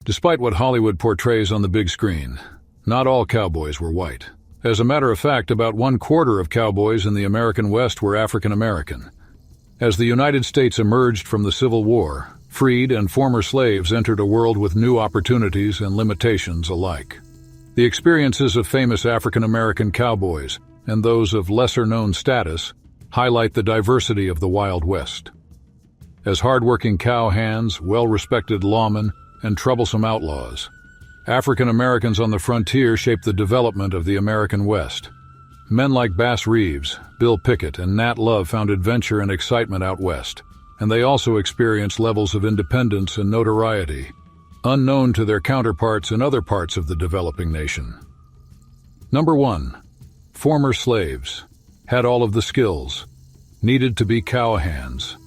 Despite what Hollywood portrays on the big screen, not all cowboys were white. As a matter of fact, about 1/4 of cowboys in the American West were African American. As the United States emerged from the Civil War, freed and former slaves entered a world with new opportunities and limitations alike. The experiences of famous African American cowboys and those of lesser-known status highlight the diversity of the Wild West. As hard-working cowhands, well-respected lawmen, and troublesome outlaws, African Americans on the frontier shaped the development of the American West. Men like Bass Reeves, Bill Pickett, and Nat Love found adventure and excitement out west, and they also experienced levels of independence and notoriety unknown to their counterparts in other parts of the developing nation. Number 1. Former slaves had all of the skills needed to be cowhands.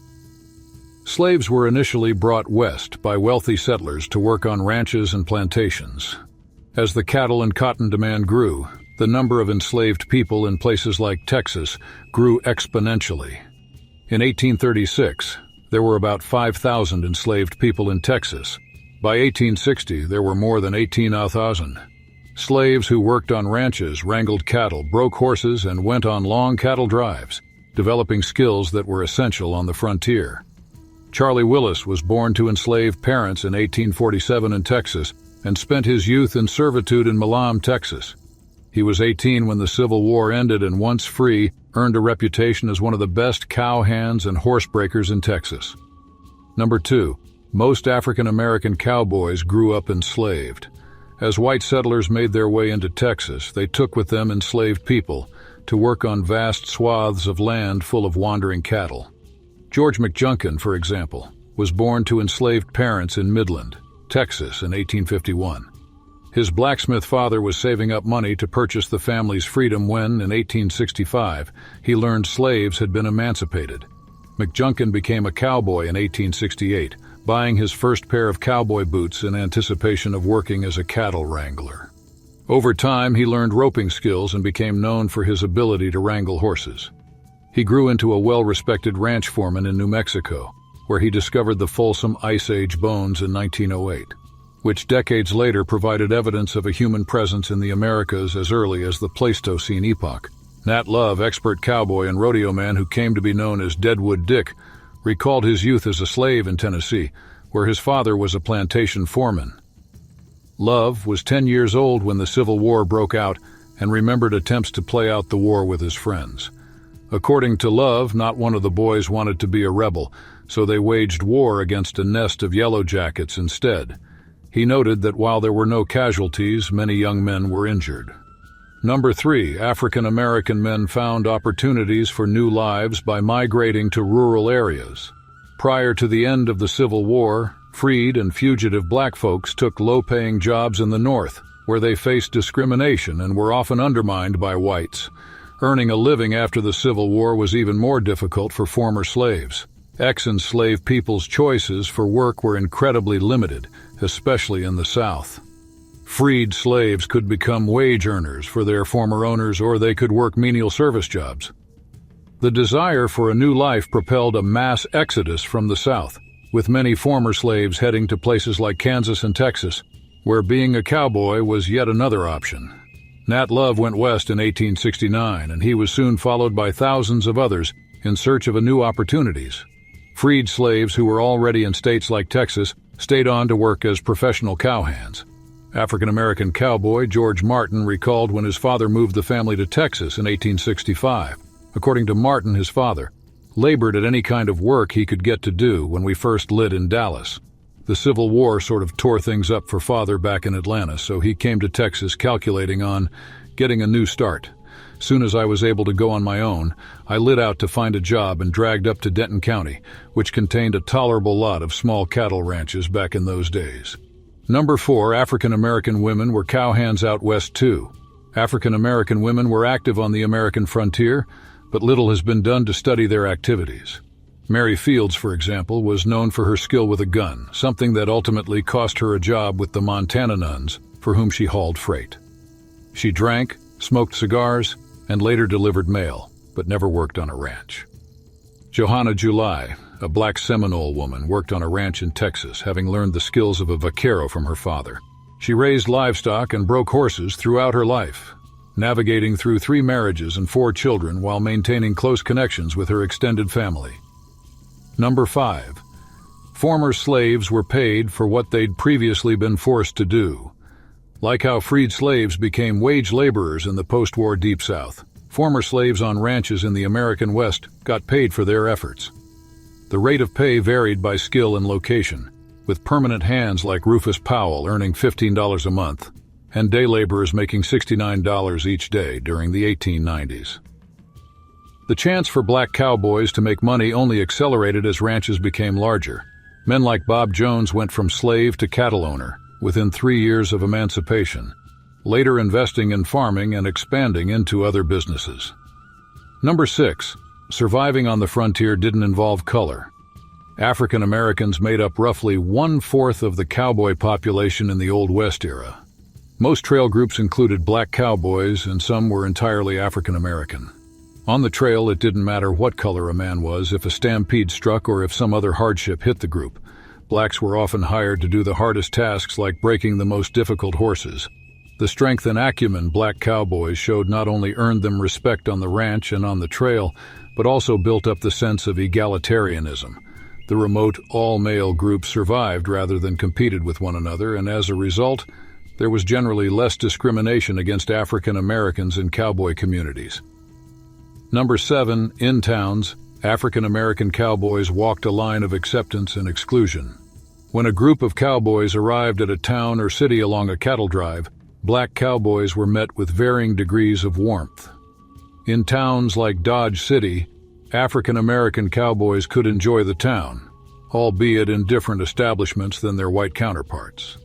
Slaves were initially brought west by wealthy settlers to work on ranches and plantations. As the cattle and cotton demand grew, the number of enslaved people in places like Texas grew exponentially. In 1836, there were about 5,000 enslaved people in Texas. By 1860, there were more than 18,000. Slaves who worked on ranches, wrangled cattle, broke horses, and went on long cattle drives, developing skills that were essential on the frontier. Charlie Willis was born to enslaved parents in 1847 in Texas and spent his youth in servitude in Milam, Texas. He was 18 when the Civil War ended and, once free, earned a reputation as one of the best cowhands and horsebreakers in Texas. Number 2. Most African American cowboys grew up enslaved. As white settlers made their way into Texas, they took with them enslaved people to work on vast swaths of land full of wandering cattle. George McJunkin, for example, was born to enslaved parents in Midland, Texas in 1851. His blacksmith father was saving up money to purchase the family's freedom when, in 1865, he learned slaves had been emancipated. McJunkin became a cowboy in 1868, buying his first pair of cowboy boots in anticipation of working as a cattle wrangler. Over time, he learned roping skills and became known for his ability to wrangle horses. He grew into a well-respected ranch foreman in New Mexico, where he discovered the Folsom Ice Age bones in 1908, which decades later provided evidence of a human presence in the Americas as early as the Pleistocene epoch. Nat Love, expert cowboy and rodeo man who came to be known as Deadwood Dick, recalled his youth as a slave in Tennessee, where his father was a plantation foreman. Love was 10 years old when the Civil War broke out and remembered attempts to play out the war with his friends. According to Love, not one of the boys wanted to be a rebel, so they waged war against a nest of Yellow Jackets instead. He noted that while there were no casualties, many young men were injured. Number 3, African American men found opportunities for new lives by migrating to rural areas. Prior to the end of the Civil War, freed and fugitive black folks took low-paying jobs in the North, where they faced discrimination and were often undermined by whites. Earning a living after the Civil War was even more difficult for former slaves. Ex-enslaved people's choices for work were incredibly limited, especially in the South. Freed slaves could become wage earners for their former owners, or they could work menial service jobs. The desire for a new life propelled a mass exodus from the South, with many former slaves heading to places like Kansas and Texas, where being a cowboy was yet another option. Nat Love went west in 1869, and he was soon followed by thousands of others in search of new opportunities. Freed slaves who were already in states like Texas stayed on to work as professional cowhands. African-American cowboy George Martin recalled when his father moved the family to Texas in 1865. According to Martin, his father labored at any kind of work he could get to do when we first lit in Dallas. The Civil War sort of tore things up for father back in Atlanta, so he came to Texas calculating on getting a new start. Soon as I was able to go on my own, I lit out to find a job and dragged up to Denton County, which contained a tolerable lot of small cattle ranches back in those days. Number 4, African-American women were cowhands out west too. African-American women were active on the American frontier, but little has been done to study their activities. Mary Fields, for example, was known for her skill with a gun, something that ultimately cost her a job with the Montana nuns, for whom she hauled freight. She drank, smoked cigars, and later delivered mail, but never worked on a ranch. Johanna July, a black Seminole woman, worked on a ranch in Texas, having learned the skills of a vaquero from her father. She raised livestock and broke horses throughout her life, navigating through 3 marriages and 4 children while maintaining close connections with her extended family. Number 5. Former slaves were paid for what they'd previously been forced to do. Like how freed slaves became wage laborers in the post-war Deep South, former slaves on ranches in the American West got paid for their efforts. The rate of pay varied by skill and location, with permanent hands like Rufus Powell earning $15 a month, and day laborers making $69 each day during the 1890s. The chance for black cowboys to make money only accelerated as ranches became larger. Men like Bob Jones went from slave to cattle owner within 3 years of emancipation, later investing in farming and expanding into other businesses. Number 6. Surviving on the frontier didn't involve color. African Americans made up roughly 1/4 of the cowboy population in the Old West era. Most trail groups included black cowboys, and some were entirely African American. On the trail, it didn't matter what color a man was, if a stampede struck or if some other hardship hit the group. Blacks were often hired to do the hardest tasks like breaking the most difficult horses. The strength and acumen black cowboys showed not only earned them respect on the ranch and on the trail, but also built up the sense of egalitarianism. The remote, all-male group survived rather than competed with one another, and as a result, there was generally less discrimination against African Americans in cowboy communities. Number 7. In towns, African American cowboys walked a line of acceptance and exclusion. When a group of cowboys arrived at a town or city along a cattle drive, black cowboys were met with varying degrees of warmth. In towns like Dodge City, African American cowboys could enjoy the town, albeit in different establishments than their white counterparts.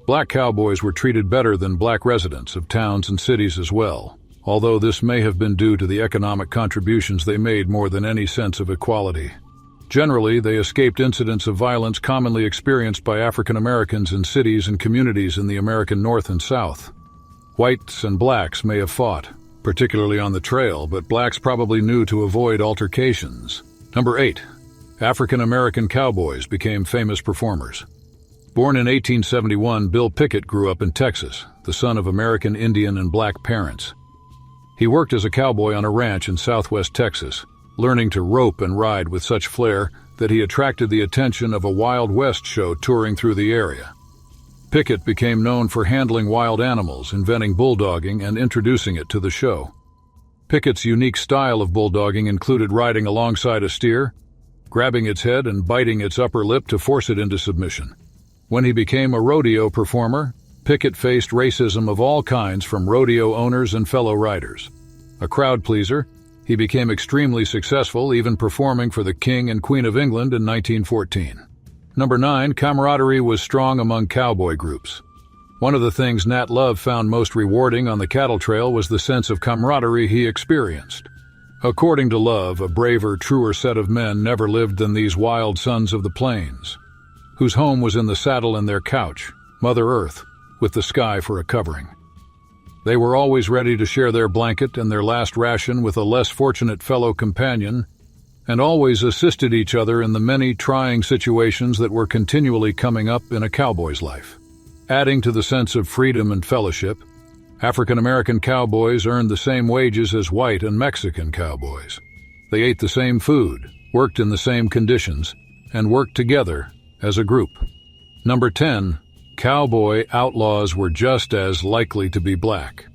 Black cowboys were treated better than black residents of towns and cities as well, although this may have been due to the economic contributions they made more than any sense of equality. Generally, they escaped incidents of violence commonly experienced by African Americans in cities and communities in the American North and South. Whites and blacks may have fought, particularly on the trail, but blacks probably knew to avoid altercations. Number 8. African American cowboys became famous performers. Born in 1871, Bill Pickett grew up in Texas, the son of American Indian and black parents. He worked as a cowboy on a ranch in southwest Texas, learning to rope and ride with such flair that he attracted the attention of a Wild West show touring through the area. Pickett became known for handling wild animals, inventing bulldogging, and introducing it to the show. Pickett's unique style of bulldogging included riding alongside a steer, grabbing its head and biting its upper lip to force it into submission. When he became a rodeo performer, Pickett faced racism of all kinds from rodeo owners and fellow riders. A crowd pleaser, he became extremely successful, even performing for the King and Queen of England in 1914. Number 9. Camaraderie was strong among cowboy groups. One of the things Nat Love found most rewarding on the cattle trail was the sense of camaraderie he experienced. According to Love, a braver, truer set of men never lived than these wild sons of the plains, whose home was in the saddle and their couch, Mother Earth, with the sky for a covering. They were always ready to share their blanket and their last ration with a less fortunate fellow companion, and always assisted each other in the many trying situations that were continually coming up in a cowboy's life. Adding to the sense of freedom and fellowship, African American cowboys earned the same wages as white and Mexican cowboys. They ate the same food, worked in the same conditions, and worked together as a group. Number 10. Cowboy outlaws were just as likely to be black.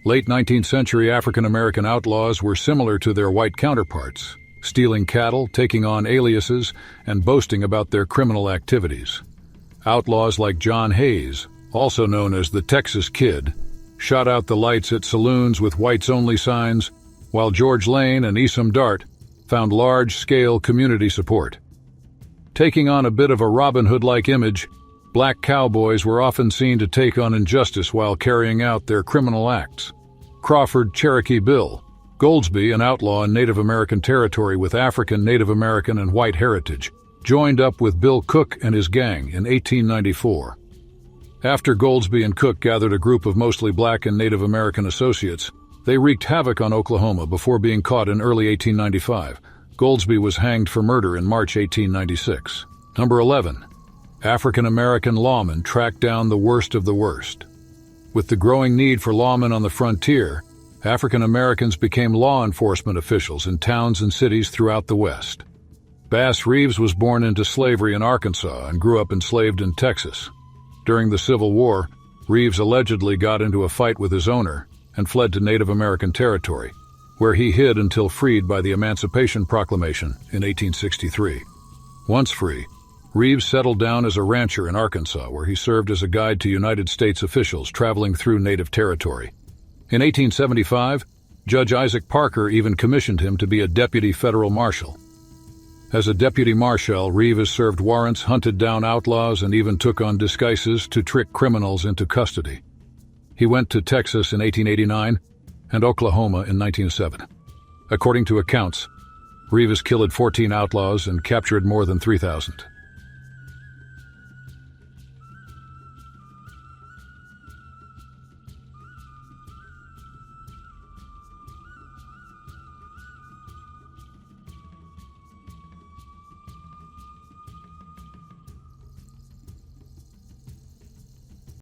Late 19th century African American outlaws were similar to their white counterparts, stealing cattle, taking on aliases, and boasting about their criminal activities. Outlaws like John Hayes, also known as the Texas Kid, shot out the lights at saloons with whites-only signs, while George Lane and Esam Dart found large-scale community support. Taking on a bit of a Robin Hood-like image, black cowboys were often seen to take on injustice while carrying out their criminal acts. Crawford Cherokee Bill, Goldsby, an outlaw in Native American territory with African, Native American, and white heritage, joined up with Bill Cook and his gang in 1894. After Goldsby and Cook gathered a group of mostly black and Native American associates, they wreaked havoc on Oklahoma before being caught in early 1895. Goldsby was hanged for murder in March 1896. Number 11. AfricanAmerican Lawmen tracked down the worst of the worst. With the growing need for lawmen on the frontier, African Americans became law enforcement officials in towns and cities throughout the West. Bass Reeves was born into slavery in Arkansas and grew up enslaved in Texas. During the Civil War, Reeves allegedly got into a fight with his owner and fled to Native American territory, where he hid until freed by the Emancipation Proclamation in 1863. Once free, Reeves settled down as a rancher in Arkansas, where he served as a guide to United States officials traveling through Native territory. In 1875, Judge Isaac Parker even commissioned him to be a deputy federal marshal. As a deputy marshal, Reeves served warrants, hunted down outlaws, and even took on disguises to trick criminals into custody. He went to Texas in 1889 and Oklahoma in 1907. According to accounts, Reeves killed 14 outlaws and captured more than 3,000.